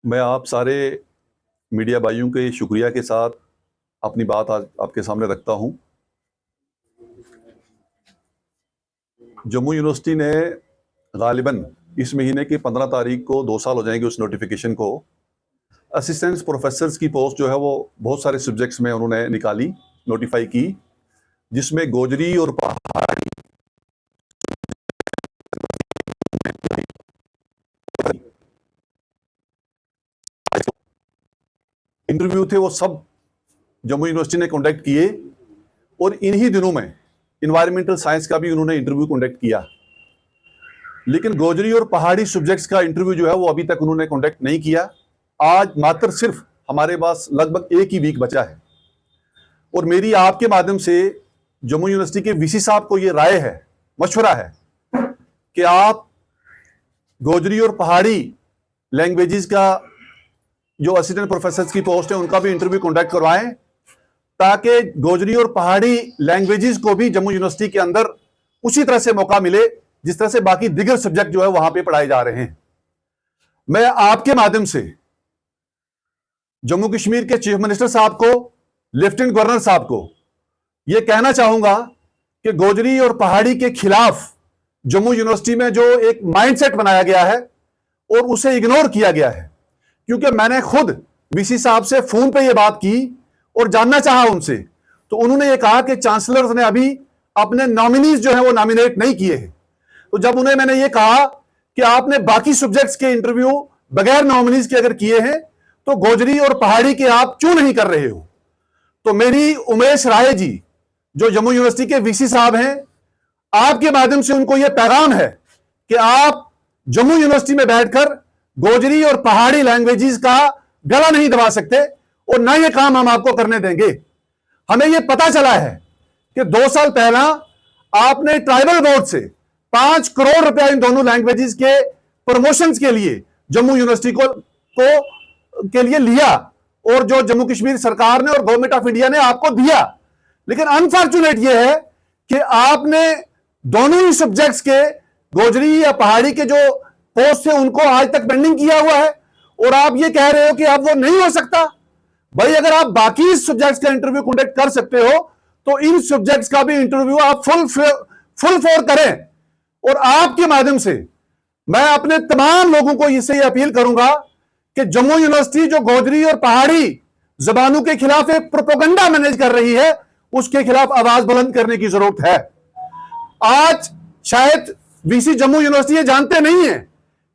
मैं आप सारे मीडिया भाइयों के शुक्रिया के साथ अपनी बात आज आपके सामने रखता हूं। जम्मू यूनिवर्सिटी ने गालिबन इस महीने की 15 तारीख को 2 साल हो जाएंगे उस नोटिफिकेशन को। असिस्टेंट प्रोफेसर्स की पोस्ट जो है वो बहुत सारे सब्जेक्ट्स में उन्होंने निकाली, नोटिफाई की, जिसमें गोजरी और पहाड़ी इंटरव्यू थे वो सब जम्मू यूनिवर्सिटी ने कंडक्ट किए। और इन्हीं दिनों में इन्वायरमेंटल साइंस का भी उन्होंने इंटरव्यू कंडक्ट किया, लेकिन गोजरी और पहाड़ी सब्जेक्ट्स का इंटरव्यू जो है वो अभी तक उन्होंने कंडक्ट नहीं किया। आज मात्र सिर्फ हमारे पास लगभग एक ही वीक बचा है और मेरी आपके माध्यम से जम्मू यूनिवर्सिटी के वीसी साहब को ये राय है, मशवरा है कि आप गोजरी और पहाड़ी लैंग्वेजेस का जो असिस्टेंट प्रोफेसर की पोस्ट है उनका भी इंटरव्यू कंडक्ट करवाएं, ताकि गोजरी और पहाड़ी लैंग्वेजेस को भी जम्मू यूनिवर्सिटी के अंदर उसी तरह से मौका मिले जिस तरह से बाकी दिगर सब्जेक्ट जो है वहां पे पढ़ाए जा रहे हैं। मैं आपके माध्यम से जम्मू कश्मीर के चीफ मिनिस्टर साहब को, लेफ्टिनेंट गवर्नर साहब को यह कहना चाहूंगा कि गोजरी और पहाड़ी के खिलाफ जम्मू यूनिवर्सिटी में जो एक माइंडसेट बनाया गया है और उसे इग्नोर किया गया है, क्योंकि मैंने खुद वीसी साहब से फोन पे यह बात की और जानना चाहा उनसे, तो उन्होंने ये कहा कि चांसलर ने अभी अपने नॉमिनीज जो है वो नॉमिनेट नहीं किए हैं। तो जब उन्हें मैंने ये कहा कि आपने बाकी सब्जेक्ट्स के इंटरव्यू बगैर नॉमिनीज के अगर किए हैं तो गोजरी और पहाड़ी के आप क्यों नहीं कर रहे हो, तो मेरी उमेश राय जी जो जम्मू यूनिवर्सिटी के वीसी साहब हैं, आपके माध्यम से उनको यह पैगाम है कि आप जम्मू यूनिवर्सिटी में बैठकर गोजरी और पहाड़ी लैंग्वेजेस का गला नहीं दबा सकते और ना ये काम हम आपको करने देंगे। हमें यह पता चला है कि 2 साल पहला आपने ट्राइबल बोर्ड से 5 करोड़ रुपया इन दोनों लैंग्वेजेस के प्रमोशंस के लिए जम्मू यूनिवर्सिटी के लिए लिया और जो जम्मू कश्मीर सरकार ने और गवर्नमेंट ऑफ इंडिया ने आपको दिया। लेकिन अनफॉर्चुनेट यह है कि आपने दोनों ही सब्जेक्ट्स के गोजरी या पहाड़ी के जो पोस्ट थे उनको आज तक पेंडिंग किया हुआ है और आप ये कह रहे हो कि अब वो नहीं हो सकता। भाई, अगर आप बाकी सब्जेक्ट्स का इंटरव्यू कंडक्ट कर सकते हो तो इन सब्जेक्ट्स का भी इंटरव्यू आप फुल फोर करें। और आपके माध्यम से मैं अपने तमाम लोगों को इससे अपील करूंगा कि जम्मू यूनिवर्सिटी जो गोजरी और पहाड़ी जबानों के खिलाफ एक प्रोपेगेंडा मैनेज कर रही है, उसके खिलाफ आवाज बुलंद करने की जरूरत है। आज शायद वीसी जम्मू यूनिवर्सिटी ये जानते नहीं है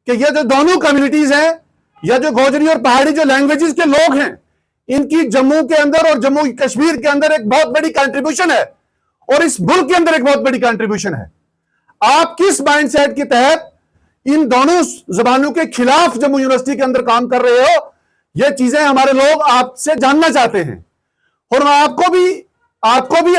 कि ये जो दोनों कम्युनिटीज हैं या जो गोजरी और पहाड़ी जो लैंग्वेजेस के लोग हैं, इनकी जम्मू के अंदर और जम्मू कश्मीर के अंदर एक बहुत बड़ी कंट्रीब्यूशन है और इस मुल्क के अंदर एक बहुत बड़ी कंट्रीब्यूशन है। आप किस माइंडसेट के तहत इन दोनों जबानों के खिलाफ जम्मू यूनिवर्सिटी के अंदर काम कर रहे हो, ये चीजें हमारे लोग आपसे जानना चाहते हैं। और आपको भी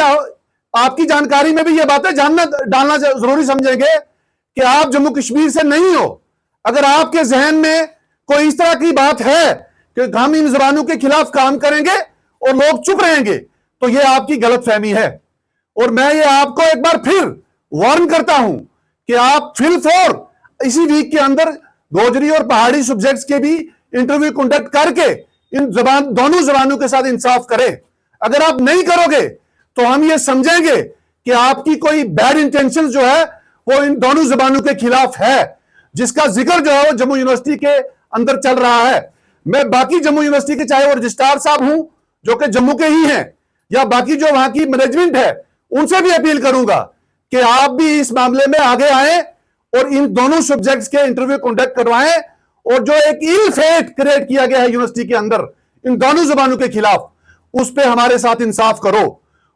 आपकी जानकारी में भी ये बातें डालना जरूरी समझेंगे कि आप जम्मू कश्मीर से नहीं हो। अगर आपके जहन में कोई इस तरह की बात है कि हम इन जबानों के खिलाफ काम करेंगे और लोग चुप रहेंगे, तो यह आपकी गलतफहमी है। और मैं ये आपको एक बार फिर वार्न करता हूं कि आप इसी वीक के अंदर गोजरी और पहाड़ी सब्जेक्ट्स के भी इंटरव्यू कंडक्ट करके इन दोनों जबानों के साथ इंसाफ करें। अगर आप नहीं करोगे तो हम ये समझेंगे कि आपकी कोई बैड इंटेंशन जो है वो इन दोनों जबानों के खिलाफ है, जिसका जिक्र जो है वो जम्मू यूनिवर्सिटी के अंदर चल रहा है। मैं बाकी जम्मू यूनिवर्सिटी के चाहे वो रजिस्ट्रार साहब हूं जो कि जम्मू के ही हैं, या बाकी जो वहां की मैनेजमेंट है, उनसे भी अपील करूंगा कि आप भी इस मामले में आगे आए और इन दोनों सब्जेक्ट्स के इंटरव्यू कंडक्ट करवाएं। और जो एक इल फेट क्रिएट किया गया है यूनिवर्सिटी के अंदर इन दोनों जबानों के खिलाफ, उस पर हमारे साथ इंसाफ करो।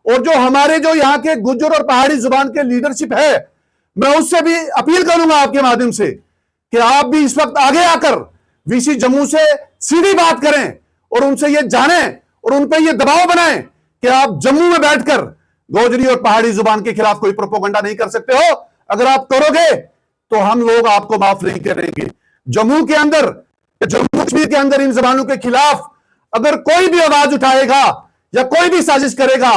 और जो हमारे जो यहाँ के गुज्जर और पहाड़ी जुबान के लीडरशिप है, मैं उससे भी अपील करूंगा आपके माध्यम से कि आप भी इस वक्त आगे आकर वीसी जम्मू से सीधी बात करें और उनसे ये जानें और उन पर ये दबाव बनाएं कि आप जम्मू में बैठकर गोजरी और पहाड़ी जुबान के खिलाफ कोई प्रोपेगेंडा नहीं कर सकते हो। अगर आप करोगे तो हम लोग आपको माफ नहीं करेंगे। जम्मू के अंदर, जम्मू कश्मीर के अंदर इन जबानों के खिलाफ अगर कोई भी आवाज उठाएगा या कोई भी साजिश करेगा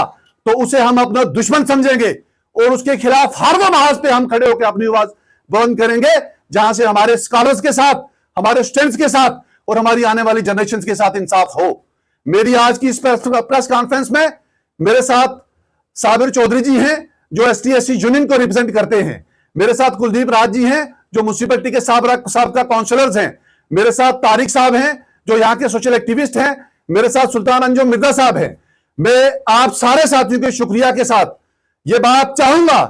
तो उसे हम अपना दुश्मन समझेंगे और उसके खिलाफ हर वो महाज पे हम खड़े होकर अपनी आवाज बुलंद करेंगे, जहां से हमारे स्कॉलर्स के साथ, हमारे स्टूडेंट्स के साथ और हमारी आने वाली जनरेशन के साथ इंसाफ हो। मेरी आज की इस प्रेस कॉन्फ्रेंस में मेरे साथ साबिर चौधरी जी हैं जो ST/SC यूनियन को रिप्रेजेंट करते हैं, मेरे साथ कुलदीप राज जी हैं जो म्युनिसिपैलिटी के साबका काउंसलर्स हैं, मेरे साथ तारिक साहब हैं जो यहाँ के सोशल एक्टिविस्ट हैं, मेरे साथ सुल्तान अंजुम मिर्जा साहब हैं। मैं आप सारे साथियों के शुक्रिया के साथ ये बात चाहूंगा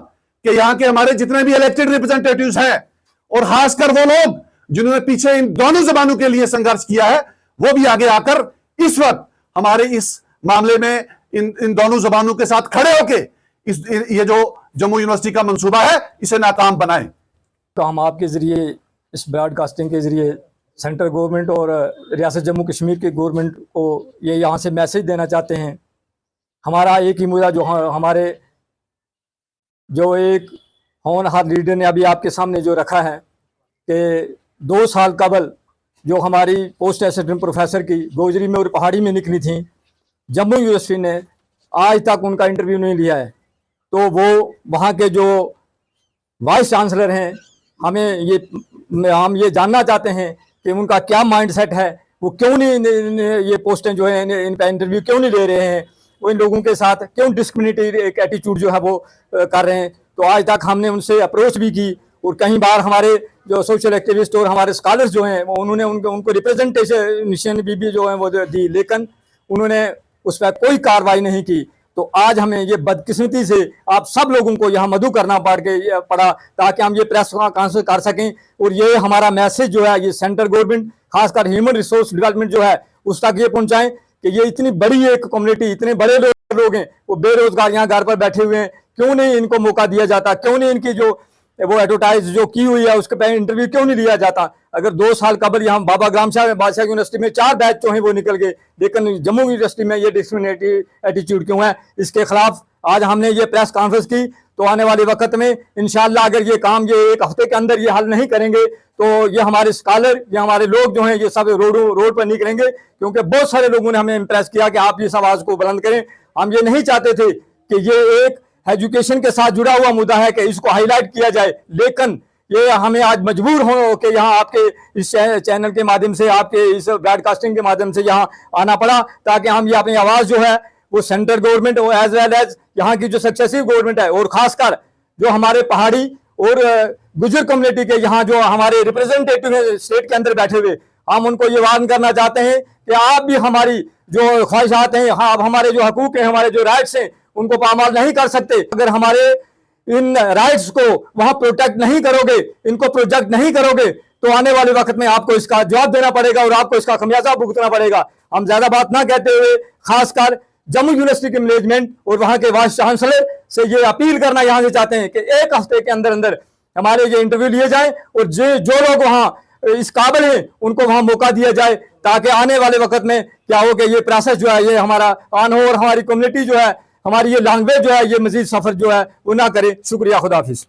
कि यहाँ के हमारे जितने भी इलेक्टेड रिप्रेजेंटेटिव्स हैं और खासकर वो लोग जिन्होंने पीछे इन दोनों जबानों के लिए संघर्ष किया है, वो भी आगे आकर इस वक्त हमारे इस मामले में इन दोनों जबानों के साथ खड़े होके ये जो जम्मू यूनिवर्सिटी का मंसूबा है इसे नाकाम बनाएं। तो हम आपके जरिए इस ब्रॉडकास्टिंग के जरिए सेंट्रल गवर्नमेंट और रियासत जम्मू कश्मीर के गवर्नमेंट को ये यहाँ से मैसेज देना चाहते हैं। हमारा एक ही मुद्दा जो हमारे जो एक होनहार लीडर ने अभी आपके सामने जो रखा है कि 2 साल कबल जो हमारी पोस्ट असिस्टेंट प्रोफेसर की गोजरी में और पहाड़ी में निकली थी, जम्मू यूनिवर्सिटी ने आज तक उनका इंटरव्यू नहीं लिया है। तो वो वहाँ के जो वाइस चांसलर हैं, हम ये जानना चाहते हैं कि उनका क्या माइंडसेट है, वो क्यों नहीं ये पोस्टें जो है इनका इंटरव्यू क्यों नहीं ले रहे हैं, वो इन लोगों के साथ क्यों डिस्क्रिमिनेटरी एक एटीट्यूड जो है वो कर रहे हैं। तो आज तक हमने उनसे अप्रोच भी की और कई बार हमारे जो सोशल एक्टिविस्ट और हमारे स्कॉलर्स जो हैं वो उन्होंने उनको रिप्रेजेंटेशन भी जो है वो दी, लेकिन उन्होंने उस पर कोई कार्रवाई नहीं की। तो आज हमें ये बदकिस्मती से आप सब लोगों को यहाँ मदु करना पड़ा ताकि हम ये प्रेस कॉन्फ्रेंस कर सकें और ये हमारा मैसेज जो है ये सेंट्रल गवर्नमेंट खासकर ह्यूमन रिसोर्स डेवलपमेंट जो है उस तक ये पहुँचाएं कि ये इतनी बड़ी एक कम्युनिटी, इतने बड़े लोग हैं, वो बेरोजगार यहाँ घर पर बैठे हुए हैं, क्यों नहीं इनको मौका दिया जाता, क्यों नहीं इनकी जो वो एडवर्टाइज जो की हुई है उसके पे इंटरव्यू क्यों नहीं लिया जाता। अगर 2 साल कबल यहाँ बाबा ग्राम शाह बादशाह यूनिवर्सिटी में 4 बैच जो हैं वो निकल गए, लेकिन जम्मू यूनिवर्सिटी में ये डिस्क्रिमिनेटरी एटीट्यूड क्यों है, इसके खिलाफ आज हमने ये प्रेस कॉन्फ्रेंस की। तो आने वाले वक्त में इंशाल्लाह अगर ये काम ये 1 हफ्ते के अंदर ये हल नहीं करेंगे तो ये हमारे स्कॉलर, ये हमारे लोग जो हैं ये सब रोड पर निकलेंगे, क्योंकि बहुत सारे लोगों ने हमें इम्प्रेस किया कि आप इस आवाज़ को बुलंद करें। हम ये नहीं चाहते थे कि ये एक एजुकेशन के साथ जुड़ा हुआ मुद्दा है कि इसको हाईलाइट किया जाए, लेकिन ये हमें आज मजबूर हो कि यहाँ आपके इस चैनल के माध्यम से, आपके इस ब्रॉडकास्टिंग के माध्यम से यहाँ आना पड़ा ताकि हम ये अपनी आवाज़ जो है वो सेंट्रल गवर्नमेंट और एज वेल एज यहाँ की जो सक्सेसिव गवर्नमेंट है और खासकर जो हमारे पहाड़ी और गुजर कम्युनिटी के यहाँ जो हमारे रिप्रेजेंटेटिव हैं स्टेट के अंदर बैठे हुए, हम उनको ये वार्न करना चाहते हैं कि आप भी हमारी जो ख्वाहिशात हैं, आप हमारे जो हकूक हैं, हमारे जो राइट्स हैं उनको पामाल नहीं कर सकते। अगर हमारे इन राइट्स को वहां प्रोटेक्ट नहीं करोगे, इनको प्रोजेक्ट नहीं करोगे तो आने वाले वक्त में आपको इसका जवाब देना पड़ेगा और आपको इसका खमियाजा भुगतना पड़ेगा। हम ज्यादा बात ना कहते हुए खासकर जम्मू यूनिवर्सिटी के मैनेजमेंट और वहां के वाइस चांसलर से ये अपील करना यहाँ से चाहते हैं कि 1 हफ्ते के अंदर अंदर हमारे ये इंटरव्यू लिए जाए और जो लोग वहाँ इस काबिल हैं उनको वहाँ मौका दिया जाए ताकि आने वाले वक्त में क्या हो कि ये प्रोसेस जो है ये हमारा ऑन हो और हमारी कम्युनिटी जो है, हमारी ये लैंग्वेज जो है ये मजीद सफर जो है वो ना करे। शुक्रिया, खुदा हाफिज।